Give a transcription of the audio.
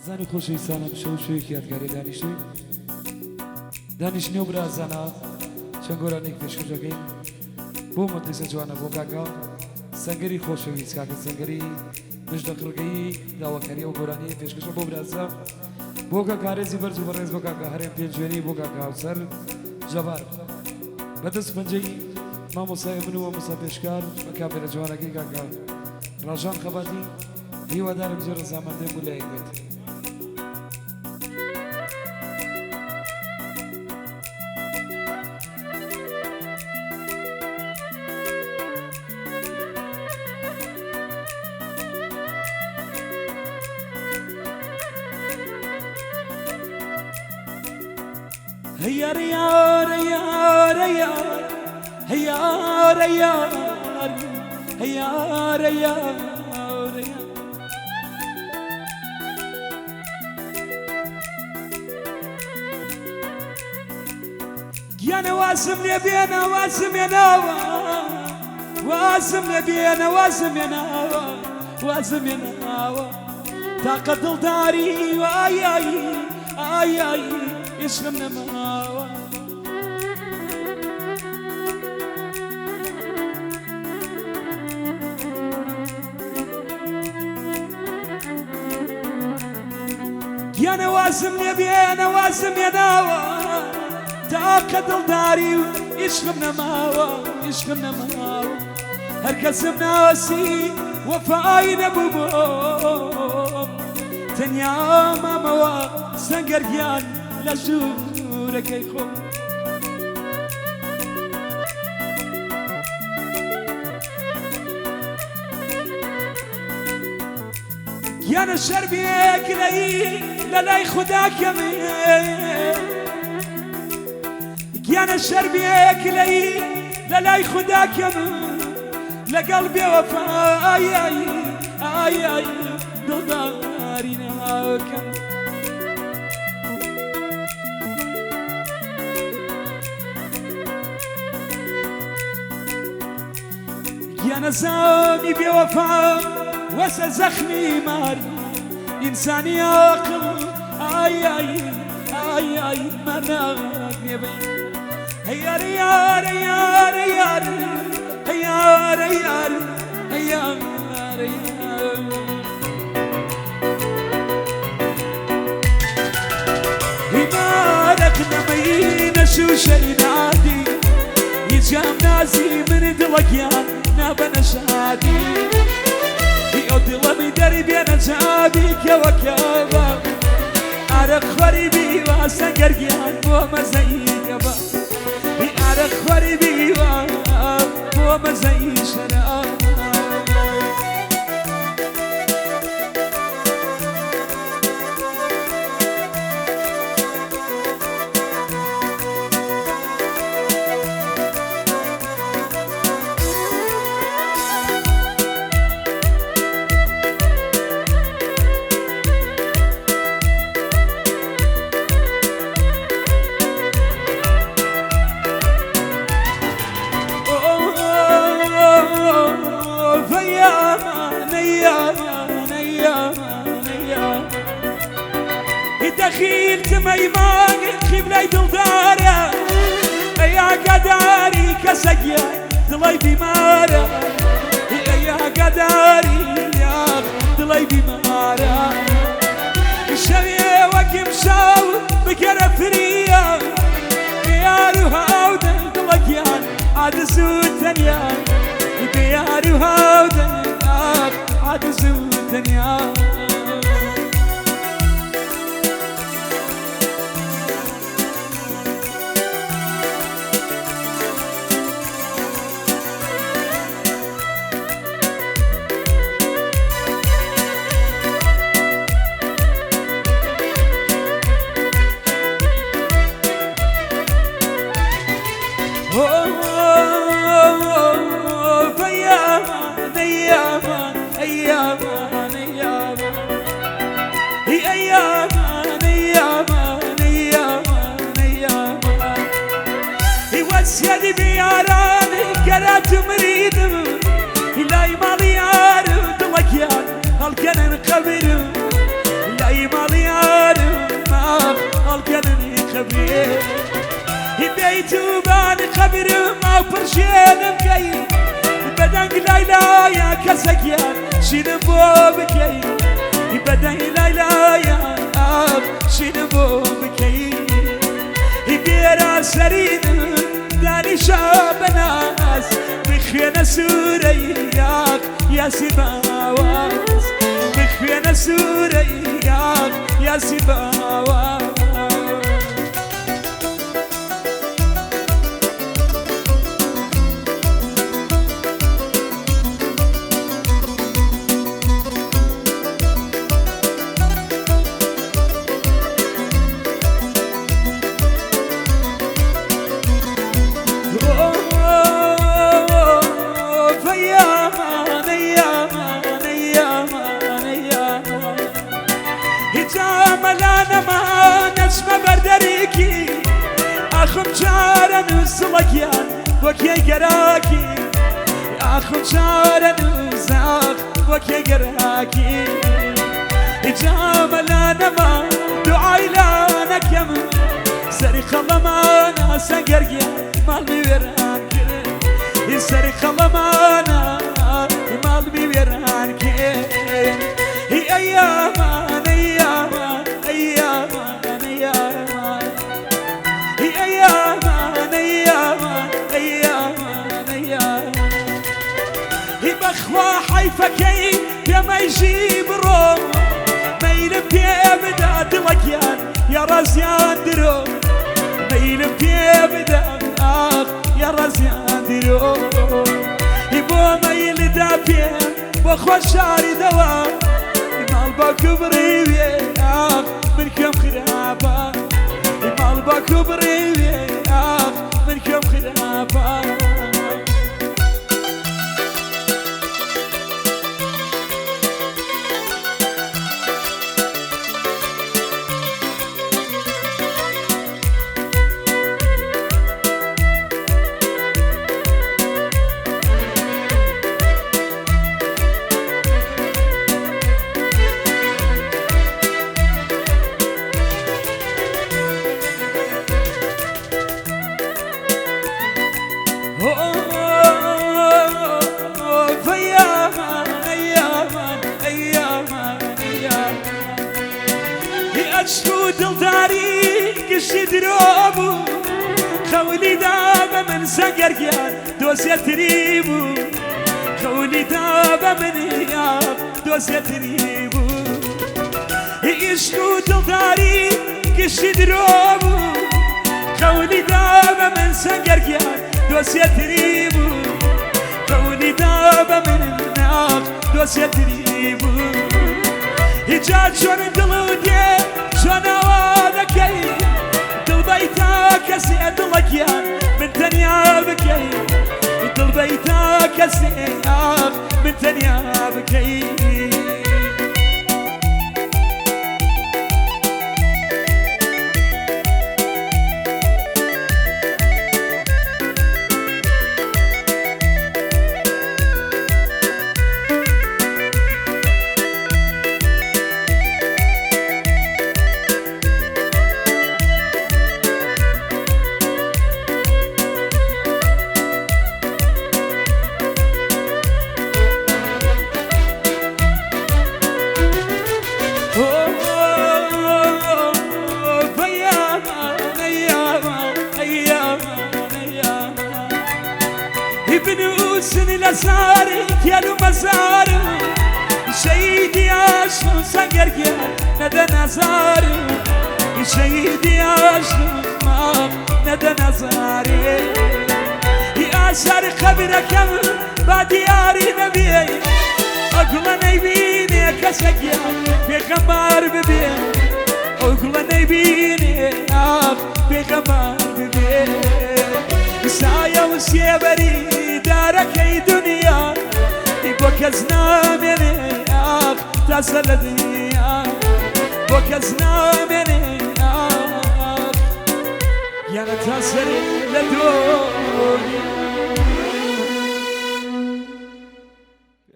زنی خوشی سانم شوی که یادگاری دانشنی و برای زنها چنگورا نیک دشکش اگین بو مدرس جوانا بو کاکا سنگری خوشویست کاکا سنگری مجد خلقی داوکاری و گورانی دشکش بو برای زن بو کاکا رزی برزو برز بو کاکا هرم پینجوری بو کاکا سر جبار بدس پنجی ما مصاحب و مصابشکار مکابر جوانا کی کاکا راجان خباتی هیوا دارم جر زمان ده بوله ایت هيا ريار هيا ريار هيا ريار هيا ريار يا واسم يبينا واسم يا نوا واسم يبينا واسم يا نوا واسم يا نوا تاقد داري واي اي اي اي يسلمنا ماوا يا نواسم يا نواسم يا نوا تاقد الداري يسلمنا ماوا يسلمنا ماوا هركسم ناسي وفاينا بوبوم تنيا ماما سنقرقيان لا شورك يخو يا نشر بيك لي لا خداك يا مين يا نشر بيك لي لا خداك يا مين لقلبي وفاء اي اي اي اي دلداري ناكم يا نزامي بوفاء وسا زخمي مار إنساني عاقل آي آي آي آي مناغ يبي هيا ريار ريار ريار هيا ريار هيا ريار هبارك نمين شو شي نادي يجام نازي من دلقيان نابنا شادي يودلمي دربي انا جابيك يا وكابا عرق خريبي واسنقرقيان ومزايد يابا عرق خريبي ومزايد شراب دخيل تميمان خبلي دلدارة يا قداري كسقيا دلي بمارة يا قداري يا دلي بمارة الشوية وكم شاو بكرة فريا يا روها ودن دلقيان عاد سوتنيا يا روها ودن عاد سوتنيا سيدي بياراني قرات مريد لا يمالي عارف دلقيان هالكن قبر لا يمالي خبري بيت وبان قبر ما برشين بكي بدن ليلى يا كسكيان شين بوبكي بدن ليلى يا شين بوبكي بيرا سرين داني شابناس بخينا سورياك يا سباواس بخينا سورياك يا سباواس أخم شارا نسلكيان وكي جراكي أخم شارا نساق وكي جراكي إجامل أنا ما دعاي لنا كم سرق الله ما أنا سنجرجي مال بيرانك سرق الله ما أنا مال بيرانك هي أيام أيام أيام أيام بخوا حيفكي يا ما يجيب روم ما يلف يبدا دلكيان يا رزيان درو ما يلف يبدا يا رزيان درو يبو ما يلدا فيه بخوا شاري دوا مال بكبري من كم خرابه مال بكبري من كم خرابه أشكو دلداري قشي دروبو خولي دابا من سقرقيان دوسيا تريبو خولي دابا من هياب دوسيا تريبو أشكو دلداري قشي دروبو خولي دابا من سقرقيان دوسيا تريبو خولي دابا من هياب دوسيا تريبو هجات شون دلودي شون وادكي دل بيتك سيد لكيان من تنيا بكي دل بيتك سيد من تنيا بكي لسارك يا المزار شهيدي عشق سنجرجع ندى نزاري شهيدي عشق ما ندى نزاري يا أشار خبرك بعد ياري نبي أقول نبيني كسجع في غمار ببي أقول نبيني في غمار ببي سايا وسيبري دارك اي دنيا وكزنا مني تسل الدنيا وكزنا مني يا تسل الدنيا